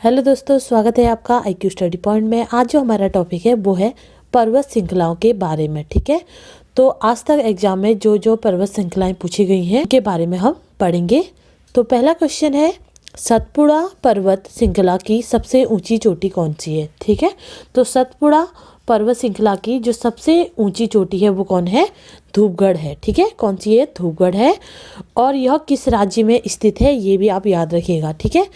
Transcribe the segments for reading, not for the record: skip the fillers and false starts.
Hello दोस्तों, स्वागत है आपका IQ स्टडी पॉइंट में। आज जो हमारा टॉपिक है वो है पर्वत श्रृंखलाओं के बारे में। ठीक है, तो आज तक एग्जाम में जो जो पर्वत श्रृंखलाएं पूछी गई हैं के बारे में हम पढ़ेंगे। तो पहला क्वेश्चन है, सतपुड़ा पर्वत श्रृंखला की सबसे ऊंची चोटी कौन सी है। ठीक है, तो सतपुड़ा पर्वत श्रृंखला की जो सबसे ऊंची चोटी है वो कौन है, धूपगढ़ है। ठीक है, कौन सी है, धूपगढ़ है। और यह किस राज्य में स्थित है ये भी आप याद रखिएगा। ठीक है,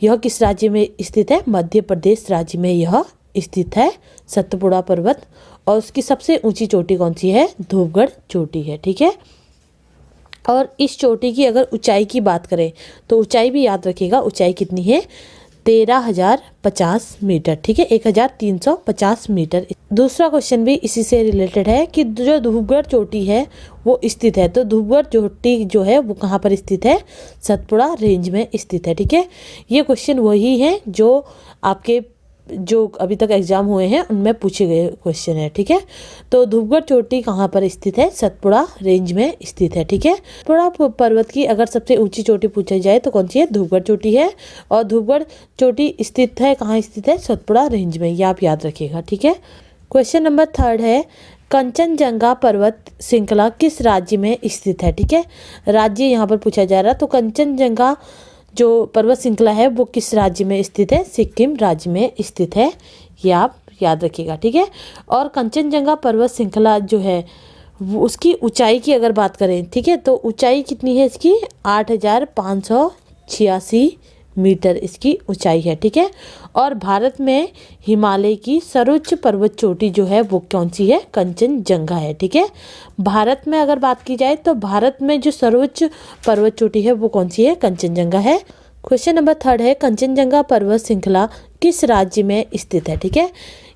यह किस राज्य में स्थित है, मध्य प्रदेश राज्य में यह स्थित है सतपुड़ा पर्वत। और उसकी सबसे ऊंची चोटी कौन सी है, धूपगढ़ चोटी है। ठीक है, और इस चोटी की अगर ऊंचाई की बात करें तो ऊंचाई भी याद रखिएगा, ऊंचाई कितनी है, 13,050 मीटर। ठीक है, 1,350 मीटर। दूसरा क्वेश्चन भी इसी से रिलेटेड है कि जो धूपगढ़ चोटी है वो स्थित है, तो धूपगढ़ चोटी जो है वो कहाँ पर स्थित है, सतपुड़ा रेंज में स्थित है। ठीक है, ये क्वेश्चन वही है जो आपके जो अभी तक एग्जाम हुए हैं उनमें पूछे गए क्वेश्चन है। ठीक है, तो धूपगढ़ चोटी कहाँ पर स्थित है, सतपुड़ा रेंज में स्थित है। ठीक है, सतपुड़ा पर्वत की अगर सबसे ऊंची चोटी पूछी जाए तो कौन सी है, धूपगढ़ चोटी है। और धूपगढ़ चोटी स्थित है कहाँ स्थित है, सतपुड़ा रेंज में, ये आप याद रखिएगा। ठीक है, क्वेश्चन नंबर 3 है, कंचनजंगा पर्वत श्रृंखला किस राज्य में स्थित है। ठीक है, राज्य यहाँ पर पूछा जा रहा है, तो कंचनजंगा जो पर्वत श्रृंखला है वो किस राज्य में स्थित है, सिक्किम राज्य में स्थित है, ये आप याद रखिएगा। ठीक है, और कंचनजंगा पर्वत श्रृंखला जो है उसकी ऊंचाई की अगर बात करें, ठीक है, तो ऊंचाई कितनी है इसकी, 8,586 मीटर इसकी ऊंचाई है। ठीक है, और भारत में हिमालय की सर्वोच्च पर्वत चोटी जो है वो कौन सी है, कंचनजंगा है। ठीक है, भारत में अगर बात की जाए तो भारत में जो सर्वोच्च पर्वत चोटी है वो कौन सी है, कंचनजंगा है। क्वेश्चन नंबर 3 है, कंचनजंगा पर्वत श्रृंखला किस राज्य में स्थित है। ठीक है,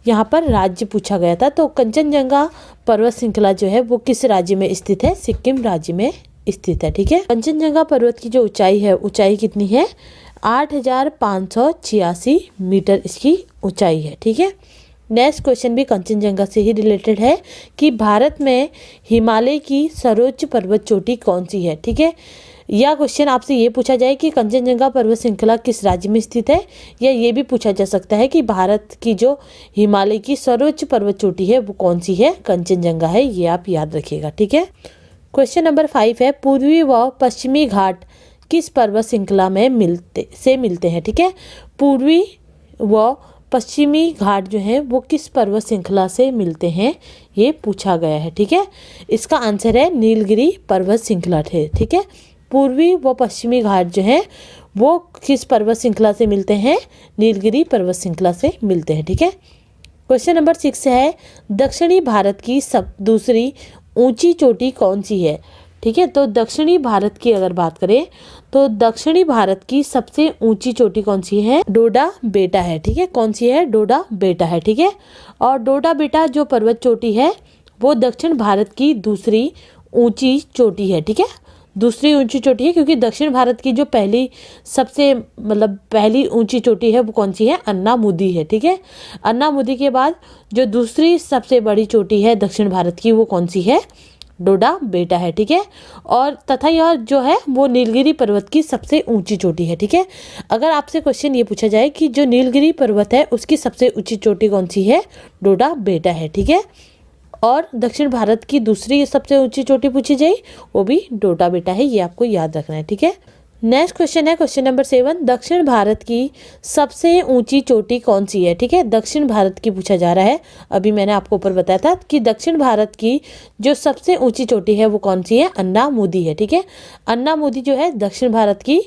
यहाँ पर राज्य पूछा गया था, तो कंचनजंगा पर्वत श्रृंखला जो है वो किस राज्य में स्थित है, सिक्किम राज्य में स्थित है। ठीक है, कंचनजंगा पर्वत की जो ऊंचाई है, ऊंचाई कितनी है, 8,586 मीटर इसकी ऊंचाई है। ठीक है, नेक्स्ट क्वेश्चन भी कंचनजंगा से ही रिलेटेड है कि भारत में हिमालय की सर्वोच्च पर्वत चोटी कौन सी है। ठीक है, यह क्वेश्चन आपसे ये पूछा जाए कि कंचनजंगा पर्वत श्रृंखला किस राज्य में स्थित है, या ये भी पूछा जा सकता है कि भारत की जो हिमालय की सर्वोच्च पर्वत चोटी है वो कौन सी है, कंचनजंगा है, ये आप याद रखिएगा। ठीक है, क्वेश्चन नंबर 5 है, पूर्वी व पश्चिमी घाट किस पर्वत श्रृंखला में मिलते हैं। ठीक है, पूर्वी व पश्चिमी घाट जो है वो किस पर्वत श्रृंखला से मिलते हैं, ये पूछा गया है। ठीक है, इसका आंसर है नीलगिरी पर्वत श्रृंखला है। ठीक है, पूर्वी व पश्चिमी घाट जो है वो किस पर्वत श्रृंखला से मिलते हैं, नीलगिरी पर्वत श्रृंखला से मिलते हैं। ठीक है, क्वेश्चन नंबर 6 है, दक्षिणी भारत की दूसरी ऊंची चोटी कौन सी है। ठीक है, तो दक्षिणी भारत की अगर बात करें तो दक्षिणी भारत की सबसे ऊंची चोटी कौन सी है, डोडा बेटा है। ठीक है, कौन सी है, डोडा बेटा है। ठीक है, और डोडा बेटा जो पर्वत चोटी है वो दक्षिण भारत की दूसरी ऊंची चोटी है। ठीक है, दूसरी ऊंची चोटी है, क्योंकि दक्षिण भारत की जो पहली ऊंची चोटी है वो कौन सी है, अन्नामुदी है। ठीक है, अन्नामुदी के बाद जो दूसरी सबसे बड़ी चोटी है दक्षिण भारत की वो कौन सी है, डोडा बेटा है। ठीक है, और तथा यह जो है वो नीलगिरी पर्वत की सबसे ऊंची चोटी है। ठीक है, अगर आपसे क्वेश्चन ये पूछा जाए कि जो नीलगिरी पर्वत है उसकी सबसे ऊंची चोटी कौन सी है, डोडा बेटा है। ठीक है, और दक्षिण भारत की दूसरी सबसे ऊंची चोटी पूछी जाए वो भी डोडा बेटा है, ये आपको याद रखना है। ठीक है, नेक्स्ट क्वेश्चन है, क्वेश्चन नंबर 7, दक्षिण भारत की सबसे ऊंची चोटी कौन सी है। ठीक है, दक्षिण भारत की पूछा जा रहा है। अभी मैंने आपको ऊपर बताया था कि दक्षिण भारत की जो सबसे ऊंची चोटी है वो कौन सी है, अन्नामुदी है। ठीक है, अन्नामुदी जो है दक्षिण भारत की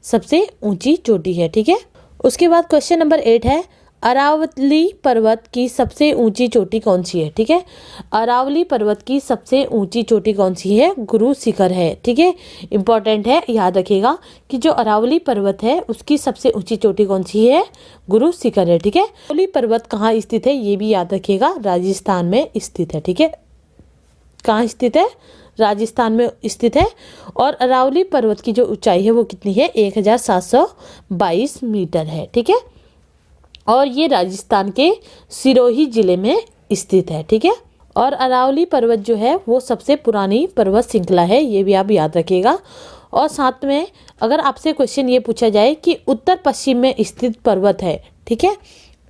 सबसे ऊंची चोटी है। ठीक है, उसके बाद क्वेश्चन नंबर 8 है, अरावली पर्वत की सबसे ऊंची चोटी कौन सी है। ठीक है, अरावली पर्वत की सबसे ऊंची चोटी कौन सी है, गुरु शिखर है। ठीक है, इंपॉर्टेंट है, याद रखिएगा कि जो अरावली पर्वत है उसकी सबसे ऊंची चोटी कौन सी है, गुरु शिखर है। ठीक है, अरावली पर्वत कहाँ स्थित है ये भी याद रखिएगा, राजस्थान में स्थित है। ठीक है, कहाँ स्थित है, राजस्थान में स्थित है। और अरावली पर्वत की जो ऊंचाई है वो कितनी है, 1,722 मीटर है। ठीक है, और ये राजस्थान के सिरोही जिले में स्थित है। ठीक है, और अरावली पर्वत जो है वो सबसे पुरानी पर्वत श्रृंखला है, ये भी आप याद रखिएगा। और साथ में अगर आपसे क्वेश्चन ये पूछा जाए कि उत्तर पश्चिम में स्थित पर्वत है, ठीक है,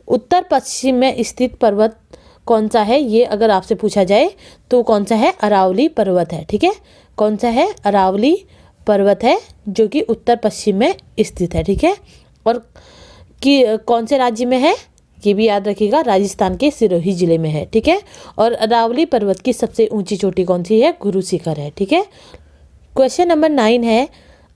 उत्तर पश्चिम में स्थित पर्वत कौन सा है, ये अगर आपसे पूछा जाए तो कौन सा है, अरावली पर्वत है, ठीक है, कौन सा है, अरावली पर्वत है जो कि उत्तर पश्चिम में स्थित है, ठीक है। और कि कौन से राज्य में है, ये भी याद रखिएगा, राजस्थान के सिरोही जिले में है, ठीक है। और अरावली पर्वत की सबसे ऊंची चोटी कौन सी है, गुरु शिखर है, ठीक है। क्वेश्चन नंबर 9 है,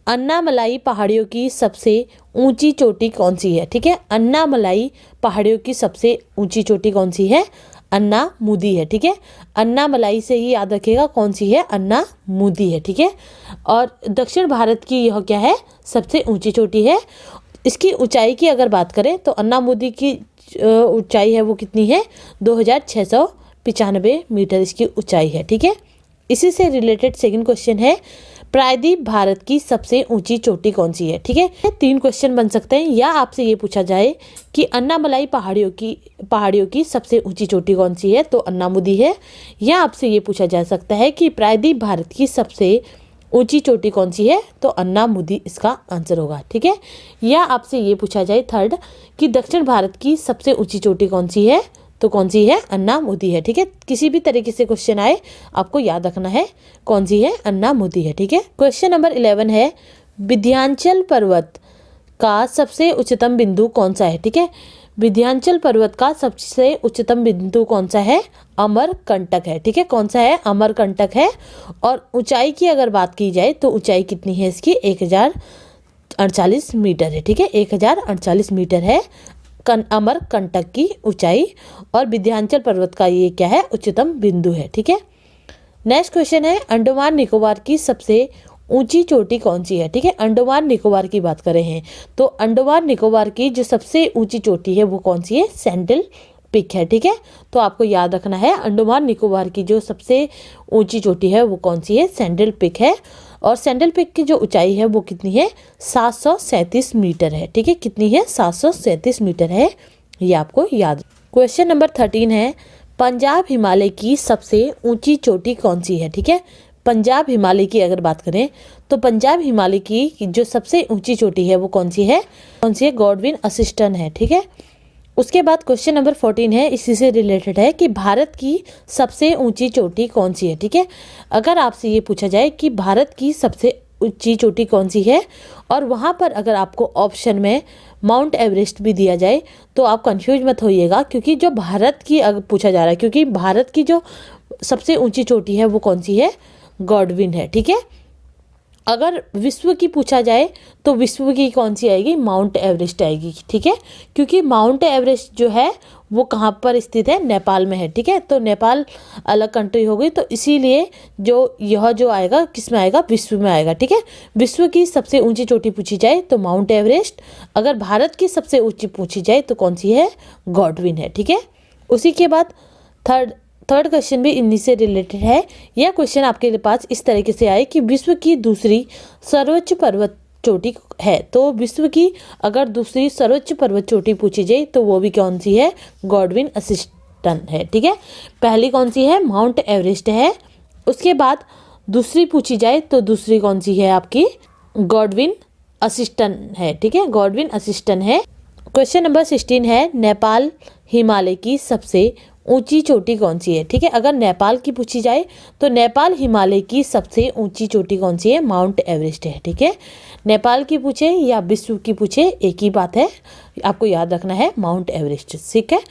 अन्नामलाई पहाड़ियों की सबसे ऊंची चोटी कौन सी है, ठीक है। अन्नामलाई पहाड़ियों की सबसे ऊंची चोटी कौन सी है, अन्नामुदी है, ठीक है। अन्नामलाई से ही याद रखिएगा कौन सी है, अन्नामुदी है, ठीक है। और दक्षिण भारत की यह क्या है, सबसे ऊंची चोटी है। इसकी ऊंचाई की अगर बात करें तो अन्नामुदी की ऊंचाई है वो कितनी है, 2695 मीटर इसकी ऊंचाई है, ठीक है। इसी से रिलेटेड सेकंड क्वेश्चन है, प्रायद्वीप भारत की सबसे ऊंची चोटी कौन सी है, ठीक है। 3 क्वेश्चन बन सकते हैं, या आपसे ये पूछा जाए कि अन्नामलाई पहाड़ियों की सबसे ऊंची चोटी कौन सी है, तो अन्नामुदी है। या आपसे ये पूछा जा सकता है कि प्रायद्वीप भारत की सबसे ऊंची चोटी कौन सी है, तो अन्नामुदी इसका आंसर होगा, ठीक है। या आपसे ये पूछा जाए थर्ड कि दक्षिण भारत की सबसे ऊंची चोटी कौन सी है, तो कौन सी है, अन्नामुदी है, ठीक है। किसी भी तरीके से क्वेश्चन आए आपको याद रखना है कौन सी है, अन्नामुदी है, ठीक है। क्वेश्चन नंबर 11 है, विंध्याचल पर्वत का सबसे उच्चतम बिंदु कौन सा है, ठीक है। विंध्याचल पर्वत का सबसे उच्चतम बिंदु कौन सा है, अमरकंटक है, ठीक है। कौन सा है, अमरकंटक है। और ऊंचाई की अगर बात की जाए तो ऊंचाई कितनी है इसकी, 1048 मीटर है, ठीक है, 1048 मीटर है अमरकंटक की ऊंचाई। और विंध्याचल पर्वत का ये क्या है, उच्चतम बिंदु है, ठीक है। नेक्स्ट क्वेश्चन है, अंडमान निकोबार की सबसे ऊंची चोटी कौन सी है, ठीक है। अंडमान निकोबार की बात कर रहे हैं तो अंडमान निकोबार की जो सबसे ऊंची चोटी है वो कौन सी है, सैंडल पिक है, ठीक है। तो आपको याद रखना है अंडमान निकोबार की जो सबसे ऊंची चोटी है वो कौन सी है, सैंडल पिक है। और सैंडल पिक की जो ऊंचाई है वो कितनी है, 737 मीटर है, ठीक है। कितनी है, 737 मीटर है, ये आपको याद। क्वेश्चन नंबर 13 है, पंजाब हिमालय की सबसे ऊंची चोटी कौन सी है, ठीक है। पंजाब हिमालय की अगर बात करें तो पंजाब हिमालय की जो सबसे ऊंची चोटी है वो कौन सी है, गॉडविन असिस्टन है, ठीक है। उसके बाद क्वेश्चन नंबर 14 है, इसी से रिलेटेड है कि भारत की सबसे ऊंची चोटी कौन सी है, ठीक है। अगर आपसे ये पूछा जाए कि भारत की सबसे ऊंची चोटी कौन सी है और वहाँ पर अगर आपको ऑप्शन में माउंट एवरेस्ट भी दिया जाए तो आप कंफ्यूज मत होइएगा, क्योंकि जो भारत की अगर पूछा जा रहा है, क्योंकि भारत की जो सबसे ऊंची चोटी है वो कौन सी है, गॉडविन है, ठीक है। अगर विश्व की पूछा जाए तो विश्व की कौन सी आएगी, माउंट एवरेस्ट आएगी, ठीक है। क्योंकि माउंट एवरेस्ट जो है वो कहाँ पर स्थित है, नेपाल में है, ठीक है। तो नेपाल अलग कंट्री हो गई, तो इसीलिए यह जो आएगा किस में आएगा, विश्व में आएगा, ठीक है। विश्व की सबसे ऊंची चोटी पूछी जाए तो माउंट एवरेस्ट, अगर भारत की सबसे ऊंची पूछी जाए तो कौन सी है, गॉडविन है, ठीक है। उसी के बाद थर्ड क्वेश्चन भी इन्हीं से रिलेटेड है। यह क्वेश्चन आपके पास इस तरीके से आए कि विश्व की दूसरी सर्वोच्च पर्वत चोटी है, तो विश्व की अगर दूसरी सर्वोच्च पर्वत चोटी पूछी जाए तो वो भी कौन सी है, गॉडविन असिस्टन है, ठीक है। पहली कौन सी है, माउंट एवरेस्ट है। उसके बाद दूसरी पूछी जाए तो दूसरी कौन सी है आपकी, गॉडविन असिस्टन है, ठीक है, गॉडविन असिस्टन है। क्वेश्चन नंबर 16 है, नेपाल हिमालय की सबसे ऊंची चोटी कौन सी है, ठीक है। अगर नेपाल की पूछी जाए तो नेपाल हिमालय की सबसे ऊंची चोटी कौन सी है, माउंट एवरेस्ट है, ठीक है। नेपाल की पूछे या विश्व की पूछे एक ही बात है, आपको याद रखना है माउंट एवरेस्ट, ठीक है।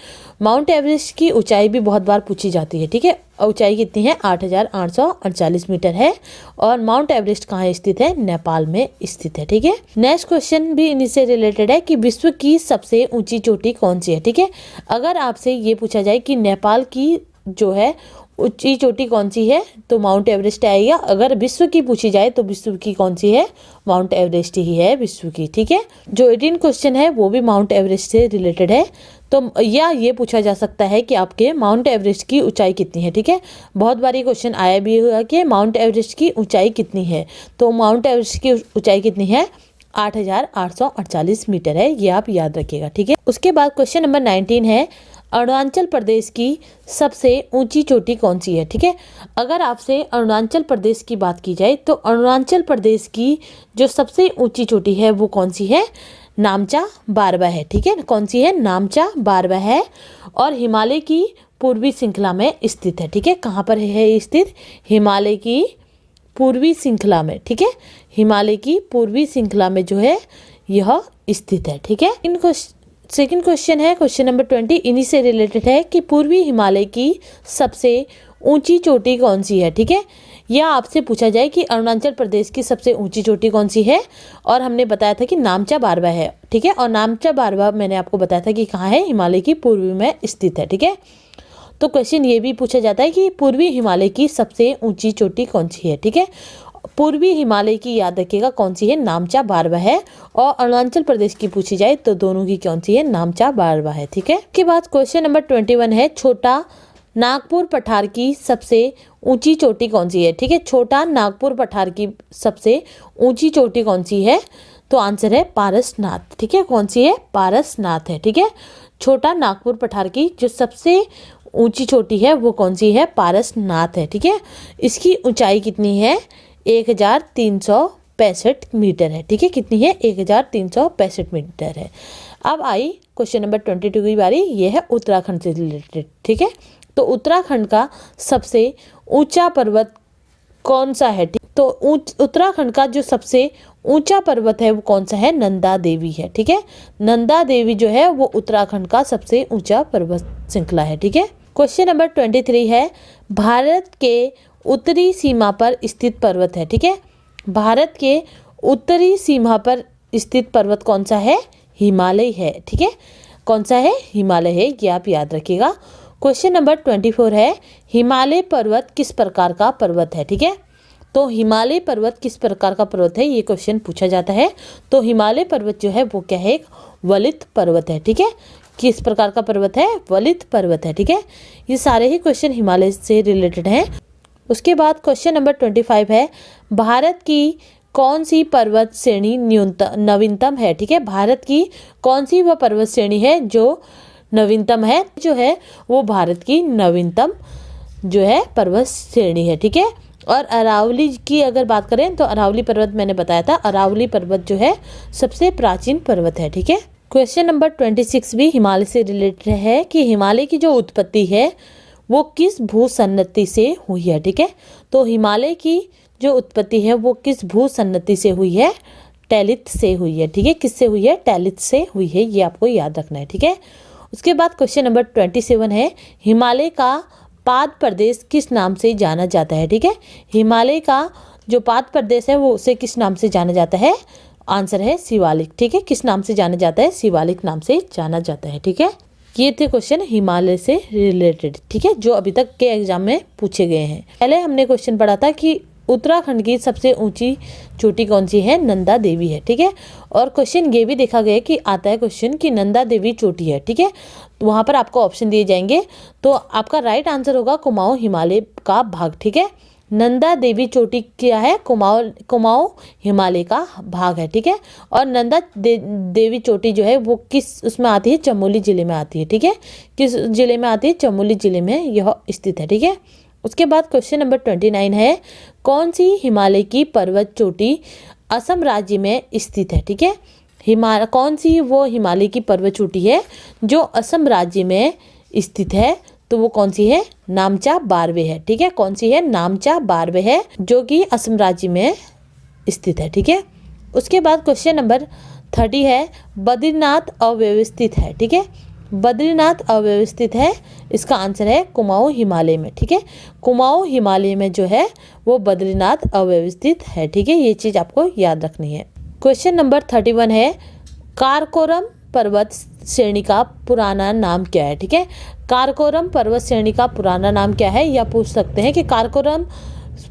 माउंट एवरेस्ट की ऊंचाई भी बहुत बार पूछी जाती है, ठीक है। ऊंचाई कितनी है, 8848 मीटर है। और माउंट एवरेस्ट कहाँ स्थित है, नेपाल में स्थित है, ठीक है। नेक्स्ट क्वेश्चन भी इन्हीं से रिलेटेड है कि विश्व की सबसे ऊंची चोटी कौन सी है, ठीक है। अगर आपसे ये पूछा जाए कि नेपाल की जो है ऊंची चोटी कौन सी है तो माउंट एवरेस्ट आएगा। अगर विश्व की पूछी जाए तो विश्व की कौन सी है, माउंट एवरेस्ट ही है विश्व की, ठीक है। जो 18 क्वेश्चन है वो भी माउंट एवरेस्ट से रिलेटेड है। तो या ये पूछा जा सकता है कि आपके माउंट एवरेस्ट की ऊंचाई कितनी है, ठीक है। बहुत बार ये क्वेश्चन आया भी हुआ कि माउंट एवरेस्ट की ऊंचाई कितनी है, तो माउंट एवरेस्ट की ऊंचाई कितनी है, 8848 मीटर है, ये आप याद रखिएगा, ठीक है। उसके बाद क्वेश्चन नंबर 19 है, अरुणाचल प्रदेश की सबसे ऊंची चोटी कौन सी है? ठीक है, अगर आपसे अरुणाचल प्रदेश की बात की जाए तो अरुणाचल प्रदेश की जो सबसे ऊंची चोटी है वो कौन सी है? नामचा बारवा है। ठीक है, कौन सी है? नामचा बारवा है और हिमालय की पूर्वी श्रृंखला में स्थित है। ठीक है, कहाँ पर है ये स्थित? हिमालय की पूर्वी श्रृंखला में। ठीक है, हिमालय की पूर्वी श्रृंखला में जो है यह स्थित है। ठीक है, इनको सेकंड क्वेश्चन है, क्वेश्चन नंबर 20 इन्हीं से रिलेटेड है कि पूर्वी हिमालय की सबसे ऊंची चोटी कौन सी है। ठीक है, या आपसे पूछा जाए कि अरुणाचल प्रदेश की सबसे ऊंची चोटी कौन सी है, और हमने बताया था कि नामचा बारवा है। ठीक है, और नामचा बारवा मैंने आपको बताया था कि कहाँ है? हिमालय की पूर्वी में स्थित है। ठीक है, तो क्वेश्चन ये भी पूछा जाता है कि पूर्वी हिमालय की सबसे ऊंची चोटी कौन सी है। ठीक है, पूर्वी हिमालय की याद रखिएगा कौन सी है? नामचा बारवा है। और अरुणाचल प्रदेश की पूछी जाए तो दोनों की कौन सी है? नामचा बारवा है। ठीक है, उसके बाद क्वेश्चन नंबर 21 है, छोटा नागपुर पठार की सबसे ऊंची चोटी कौन सी है? ठीक है, छोटा नागपुर पठार की सबसे ऊंची चोटी कौन सी है? तो आंसर है पारसनाथ। ठीक है, कौन सी है? पारसनाथ है। ठीक है, छोटा नागपुर पठार की जो सबसे ऊंची चोटी है वो कौन सी है? पारसनाथ है। ठीक है, इसकी ऊंचाई कितनी है? 1365 मीटर है। ठीक है, कितनी है? 1365 मीटर है। अब आई क्वेश्चन नंबर 22 की बारी, ये है उत्तराखंड से रिलेटेड। ठीक है, तो उत्तराखंड का सबसे ऊंचा पर्वत कौन सा है? तो उत्तराखंड का जो सबसे ऊंचा पर्वत है वो कौन सा है? नंदा देवी है। ठीक है, नंदा देवी जो है वो उत्तराखंड का सबसे ऊंचा पर्वत श्रृंखला है। ठीक है, क्वेश्चन नंबर 23 है, भारत के उत्तरी सीमा पर स्थित पर्वत है। ठीक है, भारत के उत्तरी सीमा पर स्थित पर्वत कौन सा है? हिमालय है। ठीक है, कौन सा है? हिमालय है, ये आप याद रखिएगा। क्वेश्चन नंबर 24 है, हिमालय पर्वत किस प्रकार का पर्वत है? ठीक है, तो हिमालय पर्वत किस प्रकार का पर्वत है, ये क्वेश्चन पूछा जाता है। तो हिमालय पर्वत जो है वो क्या है? एक वलित पर्वत है। ठीक है, किस प्रकार का पर्वत है? वलित पर्वत है। ठीक है, ये सारे ही क्वेश्चन हिमालय से रिलेटेड हैं। उसके बाद क्वेश्चन नंबर 25 है, भारत की कौन सी पर्वत श्रेणी नवीनतम है? ठीक है, भारत की कौन सी वह पर्वत श्रेणी है जो नवीनतम है? जो है वो भारत की नवीनतम जो है पर्वत श्रेणी है। ठीक है, और अरावली की अगर बात करें तो अरावली पर्वत मैंने बताया था, अरावली पर्वत जो है सबसे प्राचीन पर्वत है। ठीक है, क्वेश्चन नंबर 26 भी हिमालय से रिलेटेड है कि हिमालय की जो उत्पत्ति है वो किस भूसन्नति से हुई है। ठीक है, तो हिमालय की जो उत्पत्ति है वो किस भूसन्नति से हुई है? टैलित से हुई है। ठीक है, किससे हुई है? टैलित से हुई है, ये आपको याद रखना है। ठीक है, उसके बाद क्वेश्चन नंबर 27 है, हिमालय का पाद प्रदेश किस नाम से जाना जाता है? ठीक है, हिमालय का जो पाद प्रदेश है वो उसे किस नाम से जाना जाता है? आंसर है शिवालिक। ठीक है, किस नाम से जाना जाता है? शिवालिक नाम से जाना जाता है। ठीक है, ये थे क्वेश्चन हिमालय से रिलेटेड। ठीक है, जो अभी तक के एग्जाम में पूछे गए हैं। पहले हमने क्वेश्चन पढ़ा था कि उत्तराखंड की सबसे ऊंची चोटी कौन सी है? नंदा देवी है। ठीक है, और क्वेश्चन ये भी देखा गया कि आता है क्वेश्चन कि नंदा देवी चोटी है। ठीक है, तो वहाँ पर आपको ऑप्शन दिए जाएंगे, तो आपका राइट आंसर होगा कुमाऊं हिमालय का भाग। ठीक है, नंदा देवी चोटी क्या है? कुमाऊं हिमालय का भाग है। ठीक है, और नंदा देवी चोटी जो है वो किस उसमें आती है? चमोली जिले में आती है। ठीक है, किस जिले में आती है? चमोली जिले में यह स्थित है। ठीक है, उसके बाद क्वेश्चन नंबर 29 है, कौन सी हिमालय की पर्वत चोटी असम राज्य में स्थित है? ठीक है, कौन सी वो हिमालय की पर्वत चोटी है जो असम राज्य में स्थित है? तो वो कौन सी है? नामचा बारवे है। ठीक है, कौन सी है? नामचा बारवे है, जो कि असम राज्य में स्थित है। ठीक है, उसके बाद क्वेश्चन नंबर 30 है, बद्रीनाथ अव्यवस्थित है। ठीक है, बद्रीनाथ अव्यवस्थित है, इसका आंसर है कुमाऊं हिमालय में। ठीक है, कुमाऊं हिमालय में जो है वो बद्रीनाथ अव्यवस्थित है। ठीक है, ये चीज आपको याद रखनी है। क्वेश्चन नंबर 31 है, काराकोरम पर्वत श्रेणी का पुराना नाम क्या है? ठीक है, काराकोरम पर्वत श्रेणी का पुराना नाम क्या है, या पूछ सकते हैं कि काराकोरम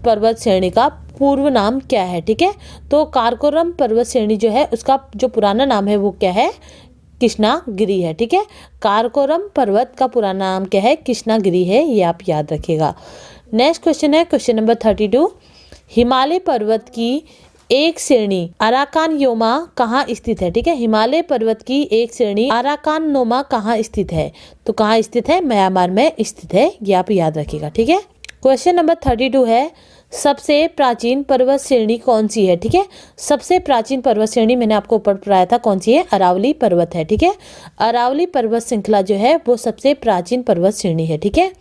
पर्वत श्रेणी का पूर्व नाम क्या है? ठीक है, तो काराकोरम पर्वत श्रेणी जो है उसका जो पुराना नाम है वो क्या है? कृष्णागिरी है। ठीक है, काराकोरम पर्वत का पुराना नाम क्या है? कृष्णागिरी है, ये आप याद रखिएगा। नेक्स्ट क्वेश्चन है क्वेश्चन नंबर 32, हिमालय पर्वत की एक श्रेणी अराकानयोमा कहाँ स्थित है? ठीक है, हिमालय पर्वत की एक श्रेणी अराकानयोमा कहाँ स्थित है? तो कहाँ स्थित है? म्यांमार में स्थित है, ये आप याद रखिएगा। ठीक है, क्वेश्चन नंबर 32 है, सबसे प्राचीन पर्वत श्रेणी कौन सी है? ठीक है, सबसे प्राचीन पर्वत श्रेणी मैंने आपको ऊपर पढ़ाया था कौन सी है? अरावली पर्वत है। ठीक है, अरावली पर्वत श्रृंखला जो है वो सबसे प्राचीन पर्वत श्रेणी है। ठीक है,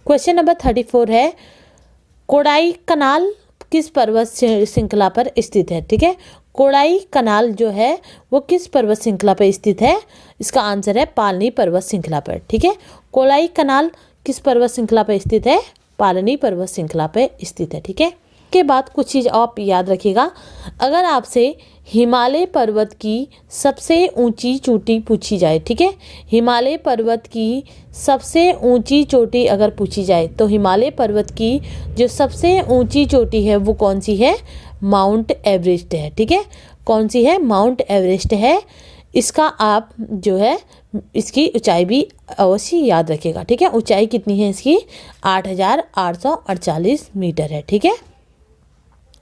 क्वेश्चन नंबर 34 है, कोडाई कनाल किस पर्वत श्रृंखला पर स्थित है? ठीक है, कोडाई कनाल जो है वो किस पर्वत श्रृंखला पर स्थित है? इसका आंसर है पालनी पर्वत श्रृंखला पर। ठीक है, कोडाई कनाल किस पर्वत श्रृंखला पर स्थित है? पालनी पर्वत श्रृंखला पे स्थित है। ठीक है, के बाद कुछ चीज़ आप याद रखिएगा, अगर आपसे हिमालय पर्वत की सबसे ऊंची चोटी पूछी जाए, ठीक है, हिमालय पर्वत की सबसे ऊंची चोटी अगर पूछी जाए तो हिमालय पर्वत की जो सबसे ऊंची चोटी है वो कौन सी है? माउंट एवरेस्ट है। ठीक है, कौन सी है? माउंट एवरेस्ट है। इसका आप जो है इसकी ऊंचाई भी अवश्य याद रखिएगा। ठीक है, ऊंचाई कितनी है इसकी? 8,848 मीटर है। ठीक है,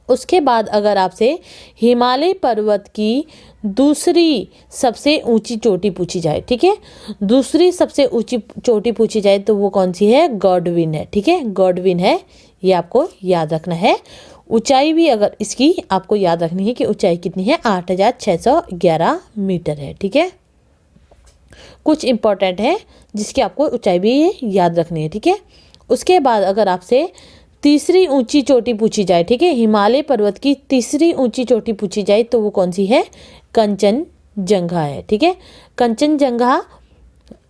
उसके बाद अगर आपसे हिमालय पर्वत की दूसरी सबसे ऊंची चोटी पूछी जाए, ठीक है, दूसरी सबसे ऊंची चोटी पूछी जाए तो वो कौन सी है? गॉडविन है। ठीक है, गॉडविन है, ये आपको याद रखना है। ऊंचाई भी अगर इसकी आपको याद रखनी है कि ऊंचाई कितनी है? 8,611 मीटर है। ठीक है, कुछ इंपॉर्टेंट है जिसकी आपको ऊंचाई भी याद रखनी है। ठीक है, उसके बाद अगर आपसे तीसरी ऊंची चोटी पूछी जाए, ठीक है, हिमालय पर्वत की तीसरी ऊंची चोटी पूछी जाए तो वो कौन सी है? कंचनजंगा है। ठीक है, कंचनजंगा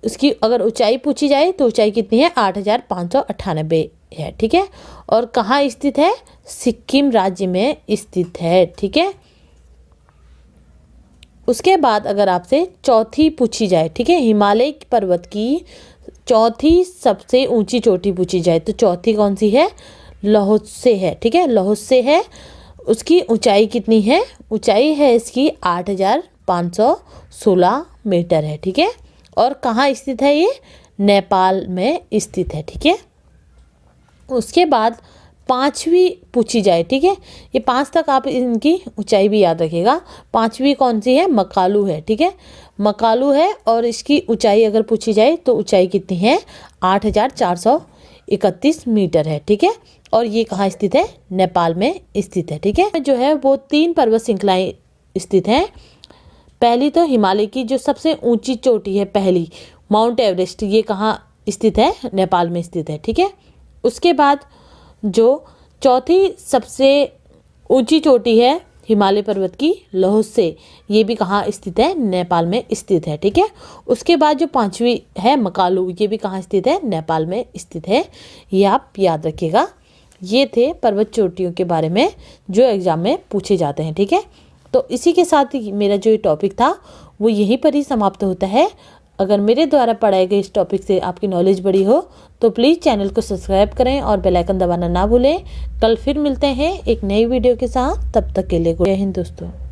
उसकी अगर ऊंचाई पूछी जाए तो ऊंचाई कितनी है? 8,598 है। ठीक है, और कहाँ स्थित है? सिक्किम राज्य में स्थित है। ठीक है, उसके बाद अगर आपसे चौथी पूछी जाए, ठीक है, हिमालय पर्वत की चौथी सबसे ऊंची चोटी पूछी जाए तो चौथी कौन सी है? लहोत्से है। ठीक है, लहोत्से है, उसकी ऊंचाई कितनी है? ऊंचाई है इसकी 8,516 मीटर है। ठीक है, और कहाँ स्थित है ये? नेपाल में स्थित है। ठीक है, उसके बाद पांचवी पूछी जाए, ठीक है, ये 5 तक आप इनकी ऊंचाई भी याद रखिएगा। पांचवी कौन सी है? मकालू है। ठीक है, मकालू है, और इसकी ऊंचाई अगर पूछी जाए तो ऊंचाई कितनी है? 8,431 मीटर है। ठीक है, और ये कहाँ स्थित है? नेपाल में स्थित है। ठीक है, जो है वो 3 पर्वत श्रृंखलाएं स्थित हैं। पहली तो हिमालय की जो सबसे ऊंची चोटी है पहली, माउंट एवरेस्ट, ये कहाँ स्थित है? नेपाल में स्थित है। ठीक है, उसके बाद जो चौथी सबसे ऊंची चोटी है हिमालय पर्वत की, लहोत्से, ये भी कहाँ स्थित है? नेपाल में स्थित है। ठीक है, उसके बाद जो पांचवी है मकालू, ये भी कहाँ स्थित है? नेपाल में स्थित है, ये आप याद रखिएगा। ये थे पर्वत चोटियों के बारे में जो एग्जाम में पूछे जाते हैं। ठीक है, तो इसी के साथ ही मेरा जो ये टॉपिक था वो यहीं पर ही समाप्त होता है। अगर मेरे द्वारा पढ़ाए गए इस टॉपिक से आपकी नॉलेज बढ़ी हो तो प्लीज़ चैनल को सब्सक्राइब करें और बेल आइकन दबाना ना भूलें। कल फिर मिलते हैं एक नई वीडियो के साथ, तब तक के लिए जय हिंद दोस्तों।